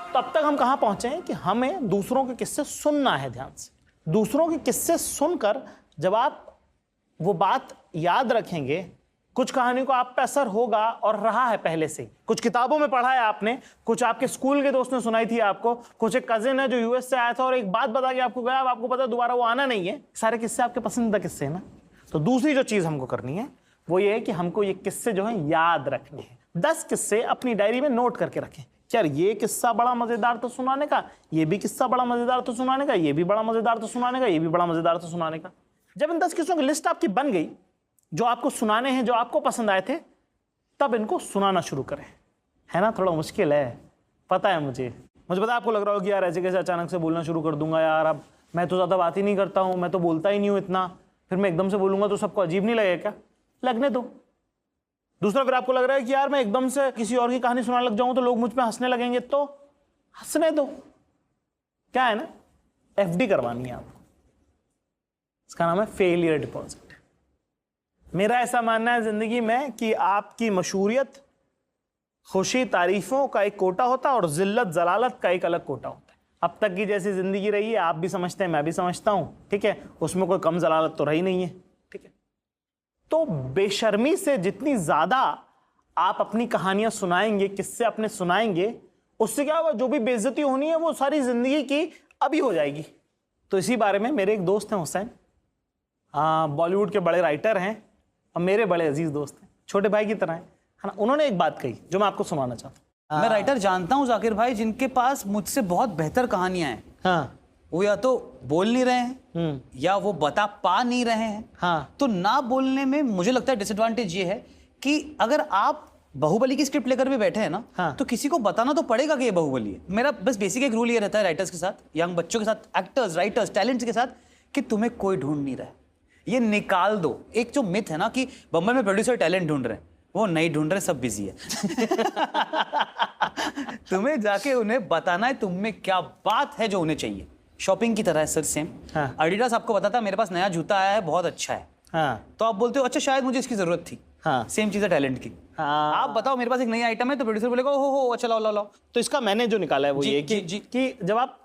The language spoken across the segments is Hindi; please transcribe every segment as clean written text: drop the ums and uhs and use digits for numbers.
तो अब तक हम कहां पहुंचे हैं कि हमें दूसरों के किस्से सुनना है ध्यान से। दूसरों के किस्से सुनकर जब आप वो बात याद रखेंगे, कुछ कहानियों को आप पे असर होगा और रहा है पहले से ही। कुछ किताबों में पढ़ा है आपने, कुछ आपके स्कूल के दोस्त ने सुनाई थी आपको, कुछ एक कजिन है जो यूएस से आया था और एक बात बता के आपको गया, अब आपको पता दोबारा वो आना नहीं है। सारे किस्से आपके पसंदीदा किस्से हैं ना। तो दूसरी जो चीज हमको करनी है वो ये है कि हमको ये किस्से जो है याद रखने हैं। 10 किस्से अपनी डायरी में नोट करके रखें। यार ये किस्सा बड़ा मजेदार तो सुनाने का, ये भी किस्सा बड़ा मजेदार तो सुनाने का, ये भी बड़ा मजेदार तो सुनाने का, ये भी बड़ा मजेदार तो सुनाने का। जब इन 10 किस्सों की लिस्ट आपकी बन गई, जो आपको सुनाने हैं, जो आपको पसंद आए थे, तब इनको सुनाना शुरू करें। है ना, थोड़ा मुश्किल है, पता है मुझे पता है। आपको लग रहा हो कि यार ऐसे कैसे अचानक से बोलना शुरू कर दूंगा यार, अब मैं तो ज़्यादा बात ही नहीं करता हूँ, मैं तो बोलता ही नहीं हूँ इतना, फिर मैं एकदम से बोलूँगा तो सबको अजीब नहीं लगेगा क्या? लगने दो। दूसरा, फिर आपको लग रहा है कि यार मैं एकदम से किसी और की कहानी सुनाने लग जाऊँ तो लोग मुझ पर हंसने लगेंगे, तो हंसने दो। क्या है ना, FD करवानी है आपको, इसका नाम है फेलियर डिपॉजिट। मेरा ऐसा मानना है जिंदगी में कि आपकी मशहूरियत, खुशी, तारीफों का एक कोटा होता है और जिल्लत, जलालत का एक अलग कोटा होता है। अब तक की जैसी जिंदगी रही है, आप भी समझते हैं, मैं भी समझता हूं, ठीक है, उसमें कोई कम जलालत तो रही नहीं है, ठीक है। तो बेशर्मी से जितनी ज्यादा आप अपनी कहानियां सुनाएंगे, किससे अपने सुनाएंगे, उससे क्या होगा, जो भी बेइज्जती होनी है वो सारी जिंदगी की अभी हो जाएगी। तो इसी बारे में मेरे एक दोस्त हैं हुसैन, बॉलीवुड के बड़े राइटर हैं और मेरे बड़े अजीज दोस्त हैं, छोटे भाई की तरह हैं, है ना। उन्होंने एक बात कही जो मैं आपको सुनाना चाहता हूँ। मैं राइटर जानता हूँ जाकिर भाई जिनके पास मुझसे बहुत बेहतर कहानियां हैं। हाँ, वो या तो बोल नहीं रहे हैं या वो बता पा नहीं रहे हैं। हाँ। तो ना बोलने में मुझे लगता है डिसएडवांटेज ये है कि अगर आप बाहुबली की स्क्रिप्ट लेकर भी बैठे हैं ना, हाँ। तो किसी को बताना तो पड़ेगा कि ये बाहुबली है। मेरा बस बेसिक एक रूल ये रहता है राइटर्स के साथ, यंग बच्चों के साथ, एक्टर्स, राइटर्स, टैलेंट्स के साथ, कि तुम्हें कोई ढूंढ नहीं रहा है, ये निकाल दो। एक जो मिथ है ना कि बम्बई में प्रोड्यूसर टैलेंट ढूंढ रहे हैं, वो नहीं ढूंढ रहे, सब बिजी है। तुम्हें जाके उन्हें बताना है तुम में क्या बात है जो उन्हें चाहिए। शॉपिंग की तरह है सर, सेम। हाँ। एडिडास आपको बताता मेरे पास नया जूता आया है, बहुत अच्छा है, हाँ, तो आप बोलते हो अच्छा शायद मुझे इसकी जरूरत थी। हाँ। सेम चीज है टैलेंट की। हाँ। आप बताओ मेरे पास एक नई आइटम है, तो प्रोड्यूसर बोलेगा हो अच्छा लाओ लाओ लाओ। तो इसका मैंने जो निकाला है वो ये कि जब आप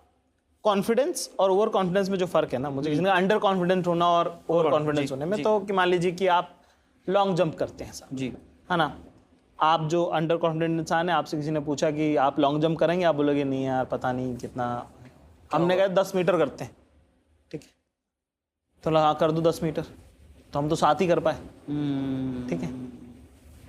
कॉन्फिडेंस और ओवर कॉन्फिडेंस में जो फर्क है ना, मुझे किसी ने अंडर कॉन्फिडेंट होना और ओवर कॉन्फिडेंस होने में, तो कि मान लीजिए कि आप लॉन्ग जंप करते हैं साहब, जी, है ना। आप जो अंडर कॉन्फिडेंट इंसान है, आपसे किसी ने पूछा कि आप लॉन्ग जंप करेंगे, आप बोलोगे नहीं यार पता नहीं कितना, हमने कहा 10 मीटर करते हैं, ठीक है, तो लगा कर दो 10 मीटर, तो हम तो 7 ही कर पाए, ठीक है।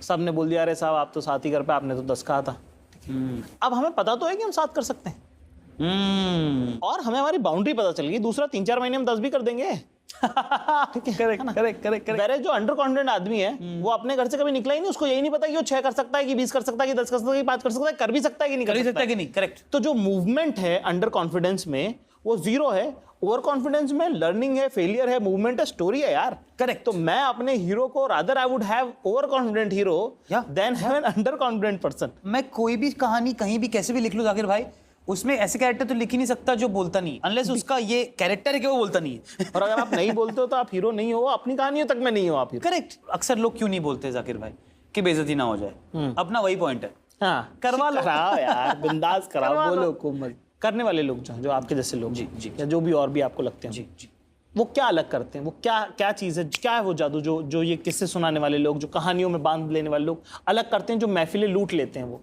सब ने बोल दिया अरे साहब आप तो 7 ही कर पाए, आपने तो 10 कहा था, ठीक है। अब हमें पता तो है कि हम 7 कर सकते हैं, और हमें हमारी बाउंड्री पता चल गई, दूसरा 3-4 महीने में 10 भी कर देंगे। ठीक है, करेक्ट। वेरे जो अंडर कॉन्फिडेंट आदमी है वो अपने घर से कभी निकला ही नहीं, उसको यही नहीं पता कि वो 6 कर सकता है कि 20 कर सकता है कि 10 कर सकता है कि 5 कर सकता है, कर भी सकता है कि नहीं कर सकता कि नहीं। करेक्ट। तो जो मूवमेंट है अंडर कॉन्फिडेंस में वो 0 है, ओवर कॉन्फिडेंस में लर्निंग है, फेलियर है, मूवमेंट है, स्टोरी है यार। करेक्ट। तो मैं अपने हीरो को rather I would have over confident hero than have an under confident person. मैं कोई भी कहानी कहीं भी कैसे भी लिख लूं जाकिर भाई, उसमें ऐसे कैरेक्टर तो लिख ही नहीं सकता जो बोलता नहीं, अनलेस उसका ये कैरेक्टर है कि वो बोलता नहीं है। और अगर आप नहीं बोलते हो तो आप हीरो नहीं हो, अपनी कहानियों तक में नहीं हो आप हीरो। करेक्ट। अक्सर लोग क्यों नहीं बोलते जाकिर भाई कि बेइज्जती ना हो जाए, अपना वही पॉइंट है। हाँ, करवा लो यार, बिंदास कराओ, बोलो को मत करने वाले लोग जो आपके जैसे लोग जी, या जो भी और भी आपको लगते हैं जी, वो क्या अलग करते हैं, वो क्या चीज़ है, क्या है वो जादू जो ये किस्से सुनाने वाले लोग, जो कहानियों में बांध लेने वाले लोग अलग करते हैं, जो महफिलें लूट लेते हैं। वो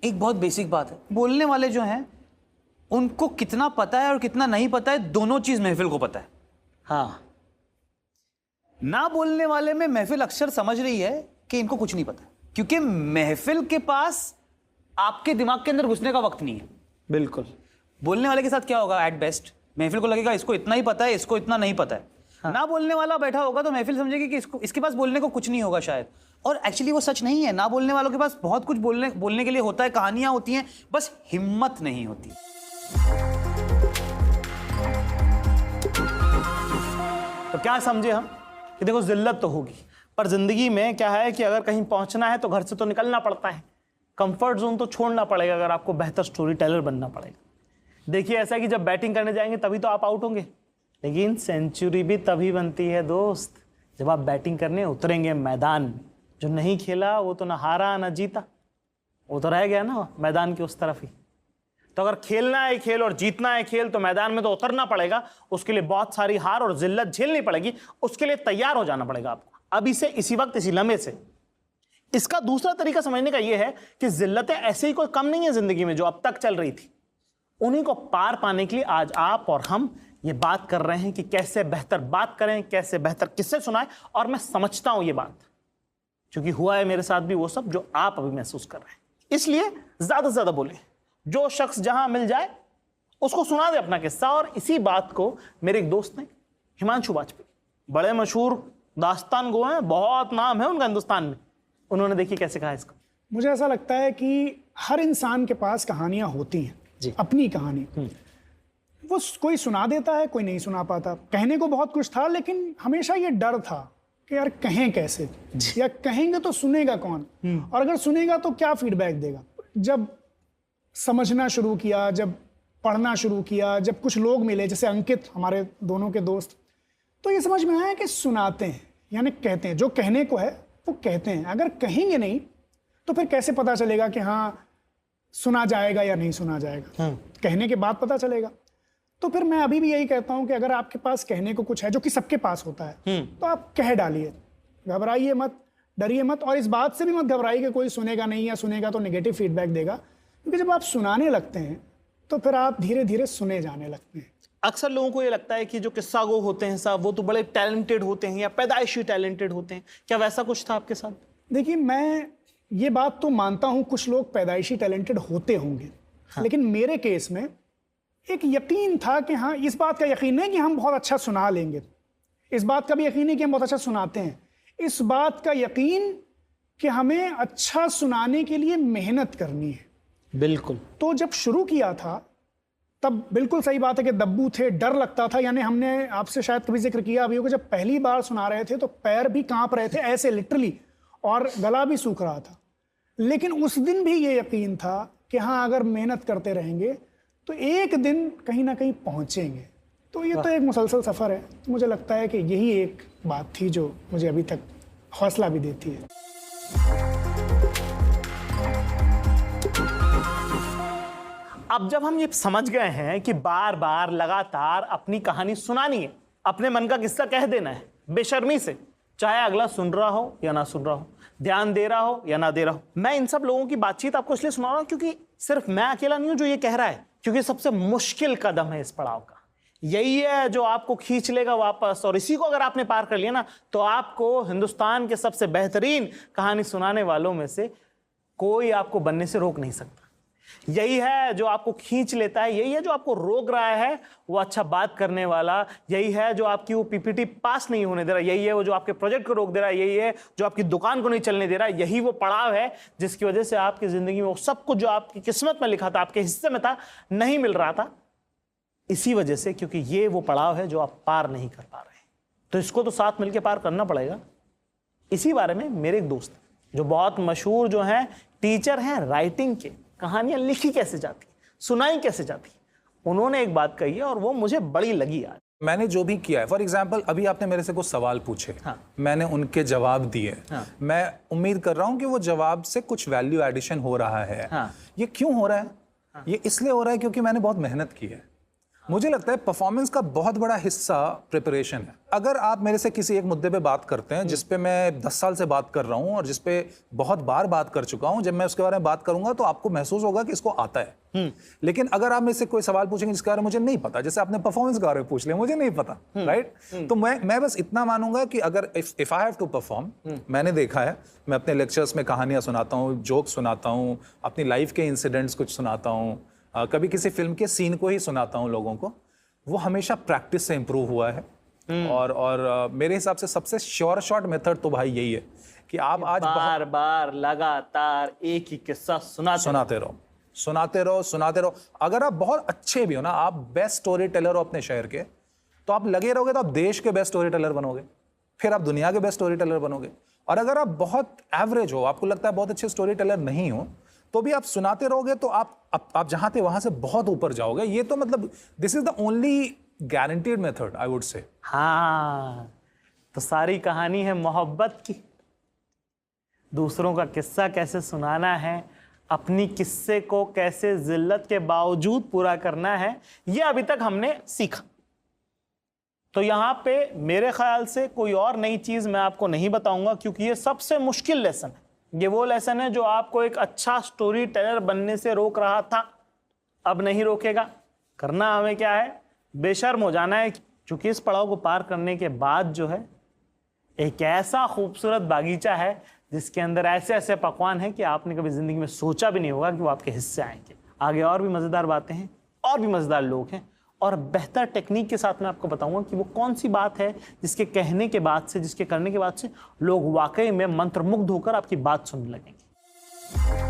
एक बहुत बेसिक बात है, बोलने वाले जो हैं उनको कितना पता है और कितना नहीं पता है, दोनों चीज महफिल को पता है। हाँ, ना बोलने वाले में महफिल अक्सर समझ रही है कि इनको कुछ नहीं पता, क्योंकि महफिल के पास आपके दिमाग के अंदर घुसने का वक्त नहीं है। बिल्कुल। बोलने वाले के साथ क्या होगा, एट बेस्ट महफिल को लगेगा इसको इतना ही पता है, इसको इतना नहीं पता है। हाँ। ना बोलने वाला बैठा होगा तो महफिल समझेगी कि इसके पास बोलने को कुछ नहीं होगा शायद, और एक्चुअली वो सच नहीं है। ना बोलने वालों के पास बहुत कुछ बोलने के लिए होता है, कहानियां होती हैं, बस हिम्मत नहीं होती। तो क्या समझे हम कि देखो जिल्लत तो होगी, पर जिंदगी में क्या है कि अगर कहीं पहुंचना है तो घर से तो निकलना पड़ता है, कंफर्ट जोन तो छोड़ना पड़ेगा अगर आपको बेहतर स्टोरी टेलर बनना पड़ेगा। देखिए ऐसा है कि जब बैटिंग करने जाएंगे तभी तो आप आउट होंगे, लेकिन सेंचुरी भी तभी बनती है दोस्त जब आप बैटिंग करने उतरेंगे मैदान में। जो नहीं खेला वो तो ना हारा ना जीता, वो तो रह गया ना मैदान के उस तरफ ही। तो अगर खेलना है खेल और जीतना है खेल तो मैदान में तो उतरना पड़ेगा, उसके लिए बहुत सारी हार और जिल्लत झेलनी पड़ेगी, उसके लिए तैयार हो जाना पड़ेगा आपको अभी से, इसी वक्त, इसी लम्हे से। इसका दूसरा तरीका समझने का यह है कि जिल्लतें ऐसे ही कोई कम नहीं है जिंदगी में जो अब तक चल रही थी, उन्हीं को पार पाने के लिए आज आप और हम ये बात कर रहे हैं कि कैसे बेहतर बात करें, कैसे बेहतर किस्से सुनाएं। और मैं समझता हूं ये बात, क्योंकि हुआ है मेरे साथ भी वो सब जो आप अभी महसूस कर रहे हैं। इसलिए ज्यादा से ज्यादा बोले, जो शख्स जहां मिल जाए उसको सुना दे अपना किस्सा। और इसी बात को मेरे एक दोस्त ने, हिमांशु वाजपेयी, बड़े मशहूर दास्तान गो हैं, बहुत नाम है उनका हिंदुस्तान में, उन्होंने देखिए कैसे कहा इसको। मुझे ऐसा लगता है कि हर इंसान के पास कहानियां होती हैं, अपनी कहानी। वो कोई सुना देता है, कोई नहीं सुना पाता। कहने को बहुत कुछ था, लेकिन हमेशा ये डर था कि यार कहें कैसे, या कहेंगे तो सुनेगा कौन, और अगर सुनेगा तो क्या फीडबैक देगा। जब समझना शुरू किया, जब पढ़ना शुरू किया, जब कुछ लोग मिले जैसे अंकित, हमारे दोनों के दोस्त, तो ये समझ में आया कि सुनाते हैं, यानी कहते हैं। जो कहने को है वो कहते हैं। अगर कहेंगे नहीं तो फिर कैसे पता चलेगा कि हाँ सुना जाएगा या नहीं सुना जाएगा। कहने के बाद पता चलेगा। तो फिर मैं अभी भी यही कहता हूं कि अगर आपके पास कहने को कुछ है, जो कि सबके पास होता है, तो आप कह डालिए, घबराइए मत, डरिए मत। और इस बात से भी मत घबराइए कि कोई सुनेगा नहीं, या सुनेगा तो नेगेटिव फीडबैक देगा, क्योंकि जब आप सुनाने लगते हैं तो फिर आप धीरे धीरे सुने जाने लगते हैं। अक्सर लोगों को ये लगता है कि जो किस्सा गो होते हैं साहब, वो तो बड़े टैलेंटेड होते हैं या पैदाइशी टैलेंटेड होते हैं। क्या वैसा कुछ था आपके साथ? देखिए, मैं ये बात तो मानता हूं कुछ लोग पैदाइशी टैलेंटेड होते होंगे, लेकिन मेरे केस में एक यकीन था कि हाँ, इस बात का यकीन है कि हम बहुत अच्छा सुना लेंगे, इस बात का भी यकीन है कि हम बहुत अच्छा सुनाते हैं, इस बात का यकीन कि हमें अच्छा सुनाने के लिए मेहनत करनी है। बिल्कुल। तो जब शुरू किया था तब बिल्कुल सही बात है कि दब्बू थे, डर लगता था। यानी हमने आपसे शायद कभी जिक्र किया अभी होगा, जब पहली बार सुना रहे थे तो पैर भी कांप रहे थे ऐसे लिटरली, और गला भी सूख रहा था। लेकिन उस दिन भी ये यकीन था कि हाँ, अगर मेहनत करते रहेंगे तो एक दिन कहीं ना कहीं पहुंचेंगे। तो ये तो एक मुसलसल सफ़र है। तो मुझे लगता है कि यही एक बात थी जो मुझे अभी तक हौसला भी देती है। अब जब हम ये समझ गए हैं कि बार बार लगातार अपनी कहानी सुनानी है, अपने मन का किस्सा कह देना है बेशर्मी से, चाहे अगला सुन रहा हो या ना सुन रहा हो, ध्यान दे रहा हो या ना दे रहा हो। मैं इन सब लोगों की बातचीत आपको इसलिए सुना रहा हूं क्योंकि सिर्फ मैं अकेला नहीं हूं जो ये कह रहा है, क्योंकि सबसे मुश्किल कदम है इस पड़ाव का। यही है जो आपको खींच लेगा वापस, और इसी को अगर आपने पार कर लिया ना, तो आपको हिंदुस्तान के सबसे बेहतरीन कहानी सुनाने वालों में से कोई आपको बनने से रोक नहीं सकता। यही है जो आपको खींच लेता है, यही है जो आपको रोक रहा है वो अच्छा बात करने वाला, यही है जो आपकी वो पीपीटी पास नहीं होने दे रहा, यही है वो जो आपके प्रोजेक्ट को रोक दे रहा है, यही है जो आपकी दुकान को नहीं चलने दे रहा। यही वो पड़ाव है जिसकी वजह से आपकी जिंदगी में वो सब कुछ जो आपकी किस्मत में लिखा था, आपके हिस्से में था, नहीं मिल रहा था। इसी वजह से, क्योंकि ये वो पड़ाव है जो आप पार नहीं कर पा रहे। तो इसको तो साथ मिलकर पार करना पड़ेगा। इसी बारे में मेरे एक दोस्त जो बहुत मशहूर जो हैं टीचर हैं राइटिंग के, कहानियां लिखी कैसे जाती, सुनाई कैसे जाती, उन्होंने एक बात कही है और वो मुझे बड़ी लगी आज। मैंने जो भी किया है, फॉर एग्जाम्पल अभी आपने मेरे से कुछ सवाल पूछे, मैंने उनके जवाब दिए। मैं उम्मीद कर रहा हूं कि वो जवाब से कुछ वैल्यू एडिशन हो रहा है। ये क्यों हो रहा है? ये इसलिए हो रहा है क्योंकि मैंने बहुत मेहनत की है। मुझे लगता है परफॉर्मेंस का बहुत बड़ा हिस्सा प्रिपरेशन है। अगर आप मेरे से किसी एक मुद्दे पे बात करते हैं जिस पे मैं 10 साल से बात कर रहा हूं और जिस पे बहुत बार बात कर चुका हूं, जब मैं उसके बारे में बात करूंगा तो आपको महसूस होगा कि इसको आता है। लेकिन अगर आप मेरे से कोई सवाल पूछेंगे जिसके बारे में मुझे नहीं पता, जैसे आपने परफॉर्मेंस के बारे में पूछ लिया, मुझे नहीं पता, राइट? तो मैं बस इतना मानूंगा कि अगर if I have to perform, मैंने देखा है, मैं अपने लेक्चर्स में कहानियां सुनाता हूँ, जोक सुनाता हूँ, अपनी लाइफ के इंसिडेंट्स कुछ सुनाता हूँ, कभी किसी फिल्म के सीन को ही सुनाता हूँ लोगों को, वो हमेशा प्रैक्टिस से इंप्रूव हुआ है। और मेरे हिसाब से सबसे श्योर शॉट मेथड तो भाई यही है कि आप आज बार बार लगातार एक ही किस्सा सुनाते रहो। अगर आप बहुत अच्छे भी हो ना, आप बेस्ट स्टोरी टेलर हो अपने शहर के, तो आप लगे रहोगे तो आप देश के बेस्ट स्टोरी टेलर बनोगे, फिर आप दुनिया के बेस्ट स्टोरी टेलर बनोगे। और अगर आप बहुत एवरेज हो, आपको लगता है बहुत अच्छे स्टोरी टेलर नहीं हो, तो भी आप सुनाते रहोगे तो आप जहां थे वहां से बहुत ऊपर जाओगे। ये तो मतलब this is the only guaranteed method I would say. हाँ, तो सारी कहानी है मोहब्बत की। दूसरों का किस्सा कैसे सुनाना है, अपनी किस्से को कैसे जिल्लत के बावजूद पूरा करना है, ये अभी तक हमने सीखा। तो यहाँ पे मेरे ख्याल से कोई और नई चीज़ मैं आपको नहीं बताऊंगा, क्योंकि ये सबसे मुश्किल लेसन है। ये वो लेसन है जो आपको एक अच्छा स्टोरी टेलर बनने से रोक रहा था, अब नहीं रोकेगा। करना हमें क्या है, बेशर्म हो जाना है, क्योंकि इस पड़ाव को पार करने के बाद जो है एक ऐसा खूबसूरत बागीचा है जिसके अंदर ऐसे ऐसे पकवान हैं कि आपने कभी ज़िंदगी में सोचा भी नहीं होगा कि वो आपके हिस्से आएंगे। आगे और भी मज़ेदार बातें हैं, और भी मज़ेदार लोग हैं, और बेहतर टेक्निक के साथ मैं आपको बताऊंगा कि वो कौन सी बात है जिसके कहने के बाद से, जिसके करने के बाद से लोग वाकई में मंत्रमुग्ध होकर आपकी बात सुनने लगेंगे।